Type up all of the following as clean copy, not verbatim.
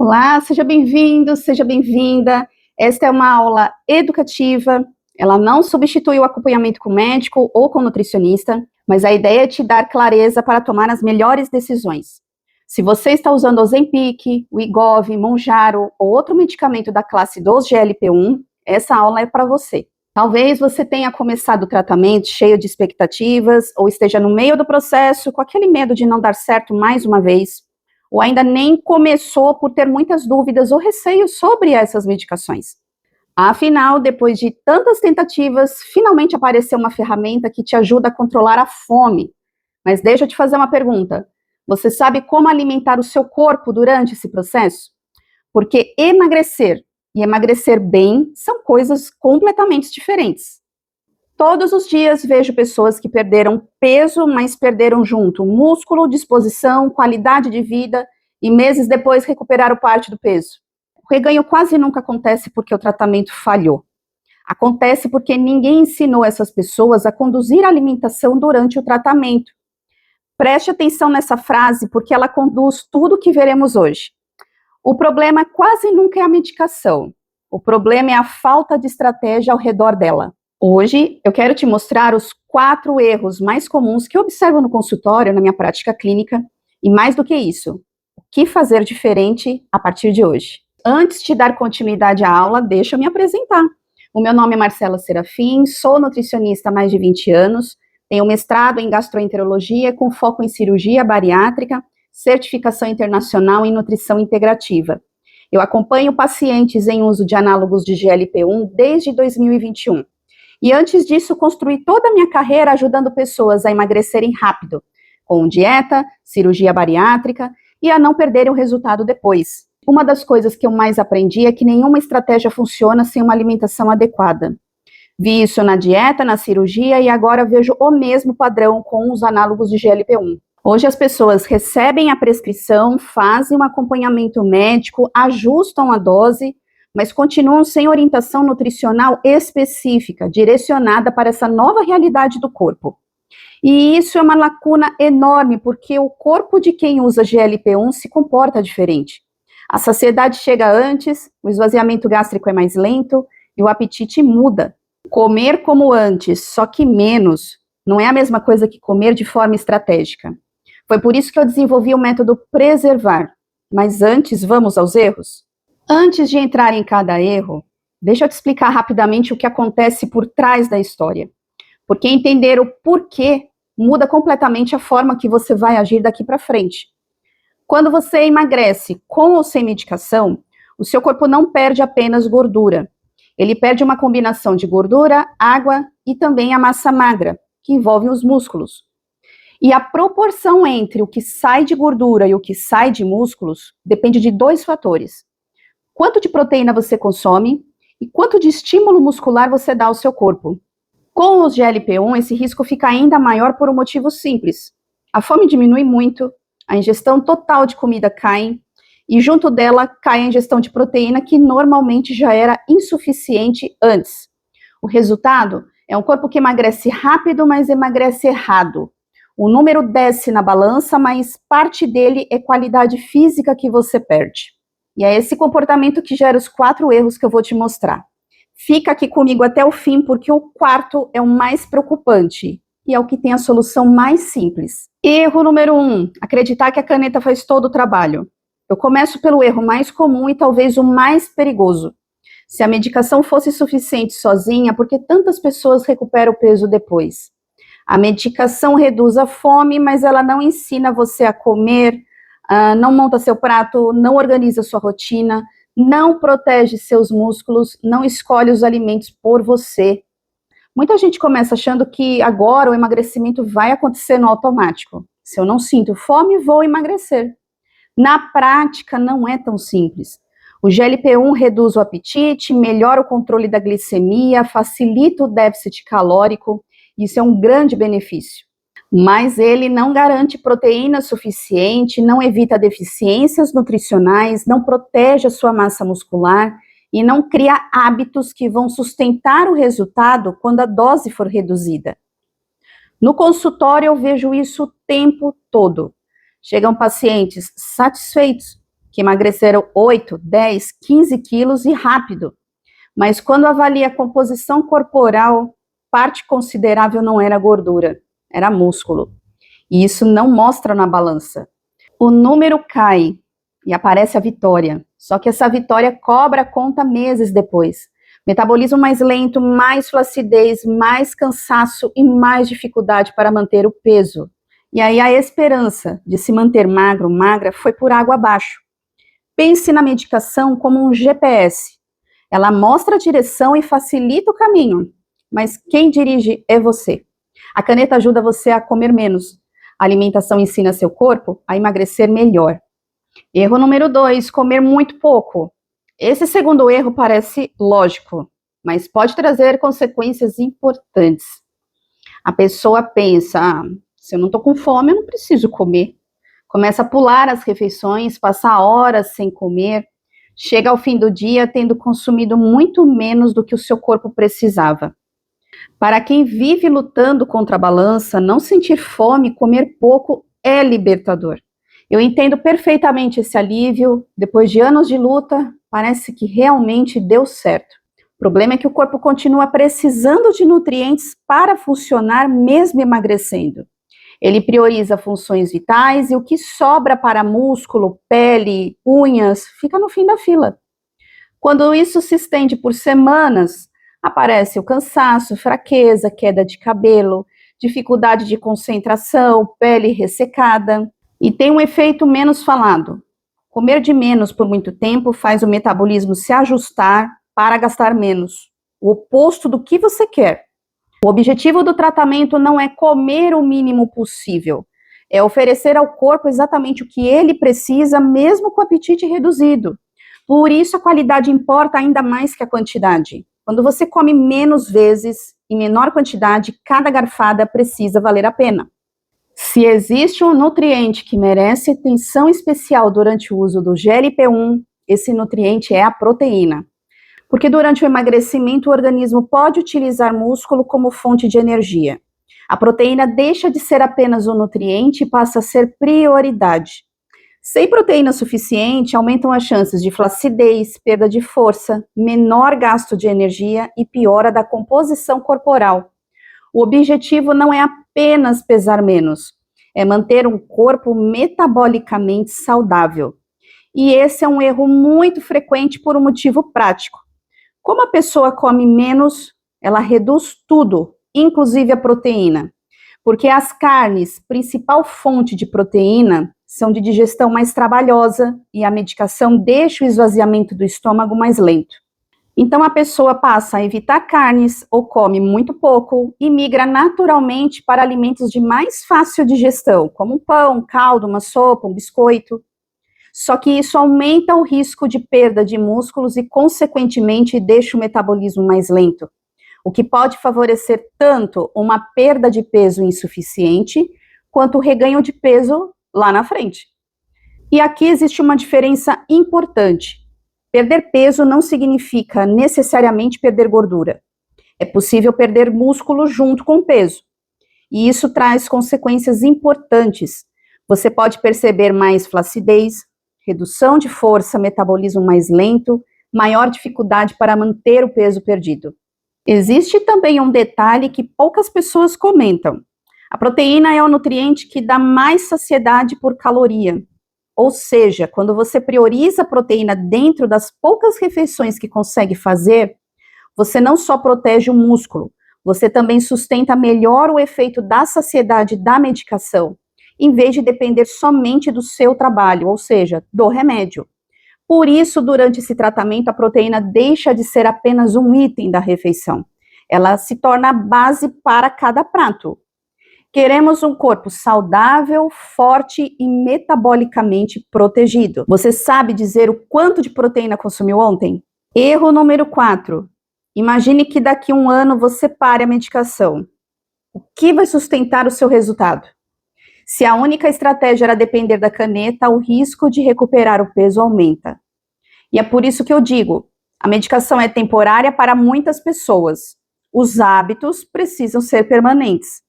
Olá, seja bem-vindo, seja bem-vinda. Esta é uma aula educativa, ela não substitui o acompanhamento com médico ou com nutricionista, mas a ideia é te dar clareza para tomar as melhores decisões. Se você está usando Ozempic, Wegovy, Mounjaro ou outro medicamento da classe dos GLP-1, essa aula é para você. Talvez você tenha começado o tratamento cheio de expectativas ou esteja no meio do processo com aquele medo de não dar certo mais uma vez, ou ainda nem começou por ter muitas dúvidas ou receios sobre essas medicações. Afinal, depois de tantas tentativas, finalmente apareceu uma ferramenta que te ajuda a controlar a fome. Mas deixa eu te fazer uma pergunta. Você sabe como alimentar o seu corpo durante esse processo? Porque emagrecer e emagrecer bem são coisas completamente diferentes. Todos os dias vejo pessoas que perderam peso, mas perderam junto músculo, disposição, qualidade de vida e meses depois recuperaram parte do peso. O reganho quase nunca acontece porque o tratamento falhou. Acontece porque ninguém ensinou essas pessoas a conduzir a alimentação durante o tratamento. Preste atenção nessa frase porque ela conduz tudo o que veremos hoje. O problema quase nunca é a medicação. O problema é a falta de estratégia ao redor dela. Hoje, eu quero te mostrar os 4 erros mais comuns que eu observo no consultório, na minha prática clínica, e mais do que isso, o que fazer diferente a partir de hoje. Antes de dar continuidade à aula, deixa eu me apresentar. O meu nome é Marcela Serafim, sou nutricionista há mais de 20 anos, tenho mestrado em gastroenterologia com foco em cirurgia bariátrica, certificação internacional em nutrição integrativa. Eu acompanho pacientes em uso de análogos de GLP-1 desde 2021. E antes disso, construí toda a minha carreira ajudando pessoas a emagrecerem rápido, com dieta, cirurgia bariátrica e a não perderem o resultado depois. Uma das coisas que eu mais aprendi é que nenhuma estratégia funciona sem uma alimentação adequada. Vi isso na dieta, na cirurgia e agora vejo o mesmo padrão com os análogos de GLP-1. Hoje as pessoas recebem a prescrição, fazem um acompanhamento médico, ajustam a dose, mas continuam sem orientação nutricional específica, direcionada para essa nova realidade do corpo. E isso é uma lacuna enorme, porque o corpo de quem usa GLP-1 se comporta diferente. A saciedade chega antes, o esvaziamento gástrico é mais lento e o apetite muda. Comer como antes, só que menos, não é a mesma coisa que comer de forma estratégica. Foi por isso que eu desenvolvi o método Preservar. Mas antes, vamos aos erros? Antes de entrar em cada erro, deixa eu te explicar rapidamente o que acontece por trás da história. Porque entender o porquê muda completamente a forma que você vai agir daqui para frente. Quando você emagrece com ou sem medicação, o seu corpo não perde apenas gordura. Ele perde uma combinação de gordura, água e também a massa magra, que envolve os músculos. E a proporção entre o que sai de gordura e o que sai de músculos depende de 2 fatores. Quanto de proteína você consome e quanto de estímulo muscular você dá ao seu corpo. Com os GLP-1, esse risco fica ainda maior por um motivo simples. A fome diminui muito, a ingestão total de comida cai, e junto dela cai a ingestão de proteína que normalmente já era insuficiente antes. O resultado é um corpo que emagrece rápido, mas emagrece errado. O número desce na balança, mas parte dele é qualidade física que você perde. E é esse comportamento que gera os 4 erros que eu vou te mostrar. Fica aqui comigo até o fim, porque o 4º é o mais preocupante e é o que tem a solução mais simples. Erro número 1, acreditar que a caneta faz todo o trabalho. Eu começo pelo erro mais comum e talvez o mais perigoso. Se a medicação fosse suficiente sozinha, por que tantas pessoas recuperam o peso depois? A medicação reduz a fome, mas ela não ensina você a comer, não monta seu prato, não organiza sua rotina, não protege seus músculos, não escolhe os alimentos por você. Muita gente começa achando que agora o emagrecimento vai acontecer no automático. Se eu não sinto fome, vou emagrecer. Na prática, não é tão simples. O GLP-1 reduz o apetite, melhora o controle da glicemia, facilita o déficit calórico, isso é um grande benefício. Mas ele não garante proteína suficiente, não evita deficiências nutricionais, não protege a sua massa muscular e não cria hábitos que vão sustentar o resultado quando a dose for reduzida. No consultório eu vejo isso o tempo todo. Chegam pacientes satisfeitos, que emagreceram 8, 10, 15 quilos e rápido. Mas quando avalia a composição corporal, parte considerável não era gordura, era músculo. E isso não mostra na balança. O número cai e aparece a vitória. Só que essa vitória cobra a conta meses depois. Metabolismo mais lento, mais flacidez, mais cansaço e mais dificuldade para manter o peso. E aí a esperança de se manter magro, magra, foi por água abaixo. Pense na medicação como um GPS. Ela mostra a direção e facilita o caminho, mas quem dirige é você. A caneta ajuda você a comer menos. A alimentação ensina seu corpo a emagrecer melhor. Erro número 2, comer muito pouco. Esse segundo erro parece lógico, mas pode trazer consequências importantes. A pessoa pensa, se eu não estou com fome, eu não preciso comer. Começa a pular as refeições, passar horas sem comer, chega ao fim do dia tendo consumido muito menos do que o seu corpo precisava. Para quem vive lutando contra a balança, não sentir fome, comer pouco é libertador. Eu entendo perfeitamente esse alívio, depois de anos de luta, parece que realmente deu certo. O problema é que o corpo continua precisando de nutrientes para funcionar mesmo emagrecendo. Ele prioriza funções vitais e o que sobra para músculo, pele, unhas, fica no fim da fila. Quando isso se estende por semanas, aparece o cansaço, fraqueza, queda de cabelo, dificuldade de concentração, pele ressecada. E tem um efeito menos falado. Comer de menos por muito tempo faz o metabolismo se ajustar para gastar menos. O oposto do que você quer. O objetivo do tratamento não é comer o mínimo possível, é oferecer ao corpo exatamente o que ele precisa, mesmo com o apetite reduzido. Por isso a qualidade importa ainda mais que a quantidade. Quando você come menos vezes, em menor quantidade, cada garfada precisa valer a pena. Se existe um nutriente que merece atenção especial durante o uso do GLP-1, esse nutriente é a proteína. Porque durante o emagrecimento o organismo pode utilizar músculo como fonte de energia. A proteína deixa de ser apenas um nutriente e passa a ser prioridade. Sem proteína suficiente, aumentam as chances de flacidez, perda de força, menor gasto de energia e piora da composição corporal. O objetivo não é apenas pesar menos, é manter um corpo metabolicamente saudável. E esse é um erro muito frequente por um motivo prático. Como a pessoa come menos, ela reduz tudo, inclusive a proteína. Porque as carnes, principal fonte de proteína, são de digestão mais trabalhosa e a medicação deixa o esvaziamento do estômago mais lento. Então a pessoa passa a evitar carnes ou come muito pouco e migra naturalmente para alimentos de mais fácil digestão, como um pão, um caldo, uma sopa, um biscoito. Só que isso aumenta o risco de perda de músculos e, consequentemente, deixa o metabolismo mais lento, o que pode favorecer tanto uma perda de peso insuficiente, quanto o reganho de peso lá na frente. E aqui existe uma diferença importante. Perder peso não significa necessariamente perder gordura. É possível perder músculo junto com o peso. E isso traz consequências importantes. Você pode perceber mais flacidez, redução de força, metabolismo mais lento, maior dificuldade para manter o peso perdido. Existe também um detalhe que poucas pessoas comentam. A proteína é o nutriente que dá mais saciedade por caloria. Ou seja, quando você prioriza a proteína dentro das poucas refeições que consegue fazer, você não só protege o músculo, você também sustenta melhor o efeito da saciedade da medicação, em vez de depender somente do seu trabalho, ou seja, do remédio. Por isso, durante esse tratamento, a proteína deixa de ser apenas um item da refeição. Ela se torna a base para cada prato. Queremos um corpo saudável, forte e metabolicamente protegido. Você sabe dizer o quanto de proteína consumiu ontem? Erro número 4. Imagine que daqui a um ano você pare a medicação. O que vai sustentar o seu resultado? Se a única estratégia era depender da caneta, o risco de recuperar o peso aumenta. E é por isso que eu digo, a medicação é temporária para muitas pessoas. Os hábitos precisam ser permanentes.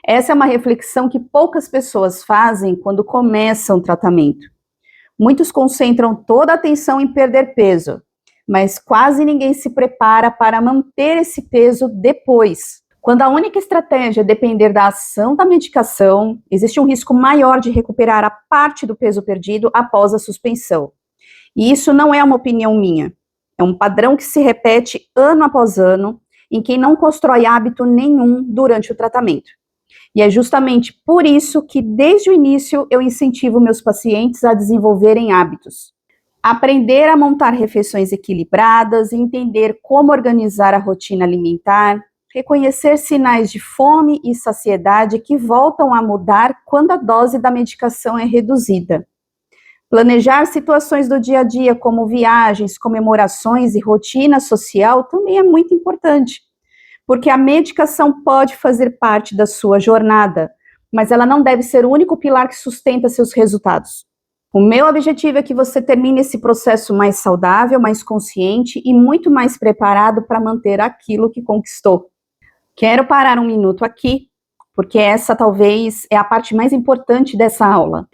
Essa é uma reflexão que poucas pessoas fazem quando começam o tratamento. Muitos concentram toda a atenção em perder peso, mas quase ninguém se prepara para manter esse peso depois. Quando a única estratégia é depender da ação da medicação, existe um risco maior de recuperar a parte do peso perdido após a suspensão. E isso não é uma opinião minha, é um padrão que se repete ano após ano em quem não constrói hábito nenhum durante o tratamento. E é justamente por isso que, desde o início, eu incentivo meus pacientes a desenvolverem hábitos. Aprender a montar refeições equilibradas, entender como organizar a rotina alimentar, reconhecer sinais de fome e saciedade que voltam a mudar quando a dose da medicação é reduzida. Planejar situações do dia a dia, como viagens, comemorações e rotina social, também é muito importante. Porque a medicação pode fazer parte da sua jornada, mas ela não deve ser o único pilar que sustenta seus resultados. O meu objetivo é que você termine esse processo mais saudável, mais consciente e muito mais preparado para manter aquilo que conquistou. Quero parar um minuto aqui, porque essa talvez é a parte mais importante dessa aula.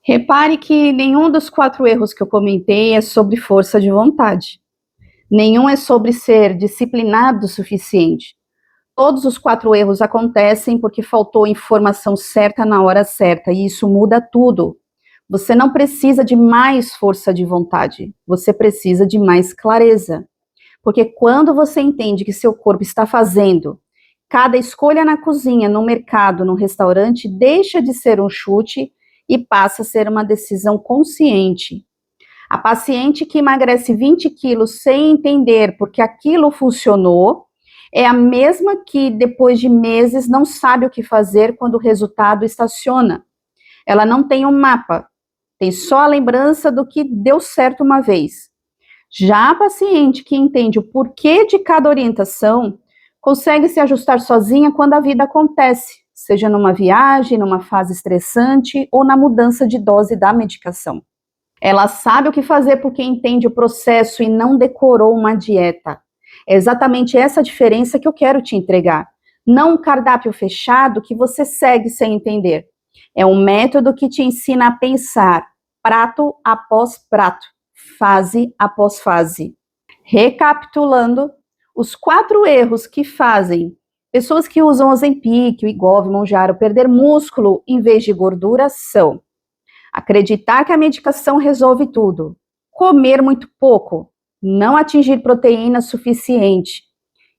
Repare que nenhum dos 4 erros que eu comentei é sobre força de vontade. Nenhum é sobre ser disciplinado o suficiente. Todos os 4 erros acontecem porque faltou informação certa na hora certa, e isso muda tudo. Você não precisa de mais força de vontade, você precisa de mais clareza. Porque quando você entende que seu corpo está fazendo, cada escolha na cozinha, no mercado, no restaurante, deixa de ser um chute e passa a ser uma decisão consciente. A paciente que emagrece 20 quilos sem entender porque aquilo funcionou, é a mesma que, depois de meses, não sabe o que fazer quando o resultado estaciona. Ela não tem um mapa, tem só a lembrança do que deu certo uma vez. Já a paciente que entende o porquê de cada orientação, consegue se ajustar sozinha quando a vida acontece, seja numa viagem, numa fase estressante ou na mudança de dose da medicação. Ela sabe o que fazer porque entende o processo e não decorou uma dieta. É exatamente essa diferença que eu quero te entregar. Não um cardápio fechado que você segue sem entender. É um método que te ensina a pensar prato após prato, fase após fase. Recapitulando, os 4 erros que fazem pessoas que usam Ozempic, Wegovy, Mounjaro perder músculo em vez de gordura são: acreditar que a medicação resolve tudo, comer muito pouco, não atingir proteína suficiente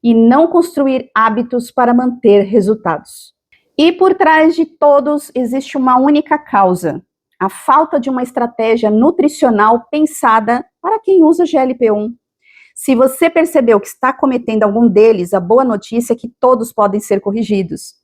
e não construir hábitos para manter resultados. E por trás de todos existe uma única causa: a falta de uma estratégia nutricional pensada para quem usa GLP-1. Se você percebeu que está cometendo algum deles, a boa notícia é que todos podem ser corrigidos.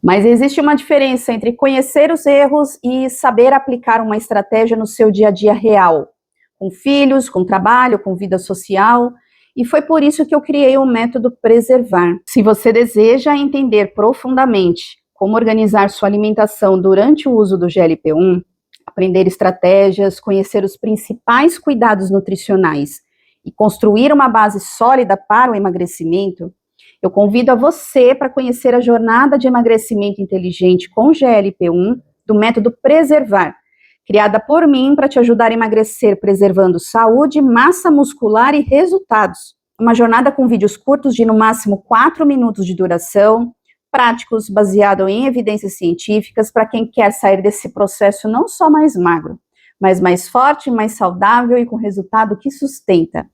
Mas existe uma diferença entre conhecer os erros e saber aplicar uma estratégia no seu dia a dia real, com filhos, com trabalho, com vida social, e foi por isso que eu criei o método Preservar. Se você deseja entender profundamente como organizar sua alimentação durante o uso do GLP-1, aprender estratégias, conhecer os principais cuidados nutricionais e construir uma base sólida para o emagrecimento, eu convido a você para conhecer a jornada de emagrecimento inteligente com GLP-1 do método Preservar, criada por mim para te ajudar a emagrecer preservando saúde, massa muscular e resultados. Uma jornada com vídeos curtos de no máximo 4 minutos de duração, práticos, baseado em evidências científicas para quem quer sair desse processo não só mais magro, mas mais forte, mais saudável e com resultado que sustenta.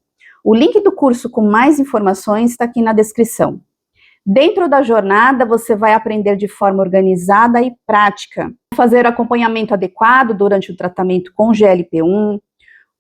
O link do curso com mais informações está aqui na descrição. Dentro da jornada, você vai aprender de forma organizada e prática, fazer acompanhamento adequado durante o tratamento com GLP-1,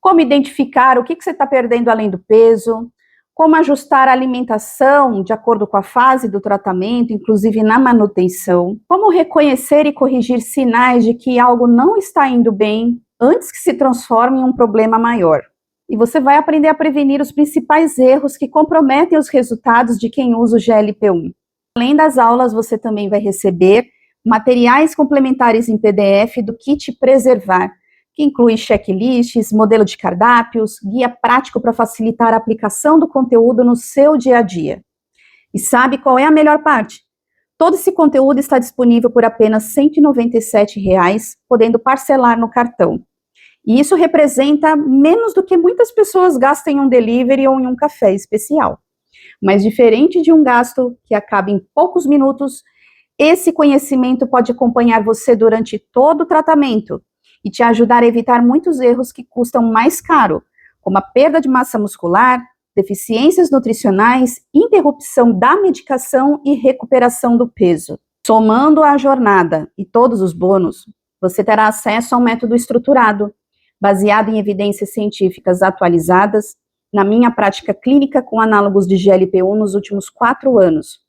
como identificar o que você está perdendo além do peso, como ajustar a alimentação de acordo com a fase do tratamento, inclusive na manutenção, como reconhecer e corrigir sinais de que algo não está indo bem antes que se transforme em um problema maior. E você vai aprender a prevenir os principais erros que comprometem os resultados de quem usa o GLP-1. Além das aulas, você também vai receber materiais complementares em PDF do Kit Preservar, que inclui checklists, modelo de cardápios, guia prático para facilitar a aplicação do conteúdo no seu dia a dia. E sabe qual é a melhor parte? Todo esse conteúdo está disponível por apenas R$ 197, podendo parcelar no cartão. E isso representa menos do que muitas pessoas gastam em um delivery ou em um café especial. Mas diferente de um gasto que acaba em poucos minutos, esse conhecimento pode acompanhar você durante todo o tratamento e te ajudar a evitar muitos erros que custam mais caro, como a perda de massa muscular, deficiências nutricionais, interrupção da medicação e recuperação do peso. Somando a jornada e todos os bônus, você terá acesso a um método estruturado, baseado em evidências científicas atualizadas, na minha prática clínica com análogos de GLP-1 nos últimos 4 anos,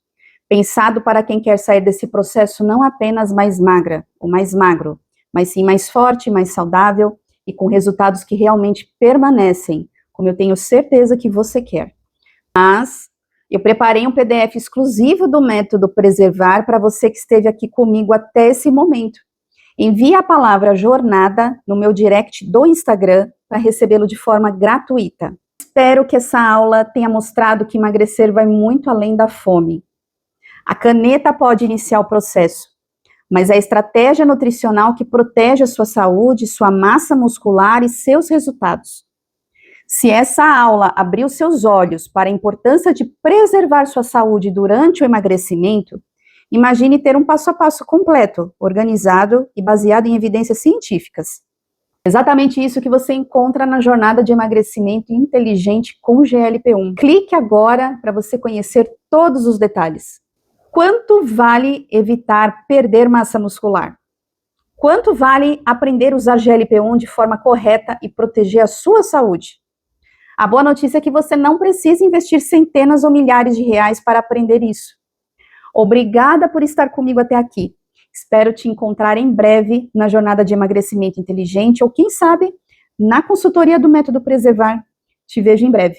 pensado para quem quer sair desse processo não apenas mais magra ou mais magro, mas sim mais forte, mais saudável e com resultados que realmente permanecem, como eu tenho certeza que você quer. Mas eu preparei um PDF exclusivo do método Preservar para você que esteve aqui comigo até esse momento. Envie a palavra jornada no meu direct do Instagram para recebê-lo de forma gratuita. Espero que essa aula tenha mostrado que emagrecer vai muito além da fome. A caneta pode iniciar o processo, mas a estratégia nutricional que protege a sua saúde, sua massa muscular e seus resultados. Se essa aula abriu seus olhos para a importância de preservar sua saúde durante o emagrecimento, imagine ter um passo a passo completo, organizado e baseado em evidências científicas. Exatamente isso que você encontra na jornada de emagrecimento inteligente com GLP-1. Clique agora para você conhecer todos os detalhes. Quanto vale evitar perder massa muscular? Quanto vale aprender a usar GLP-1 de forma correta e proteger a sua saúde? A boa notícia é que você não precisa investir centenas ou milhares de reais para aprender isso. Obrigada por estar comigo até aqui. Espero te encontrar em breve na jornada de emagrecimento inteligente ou, quem sabe, na consultoria do Método Preservar. Te vejo em breve.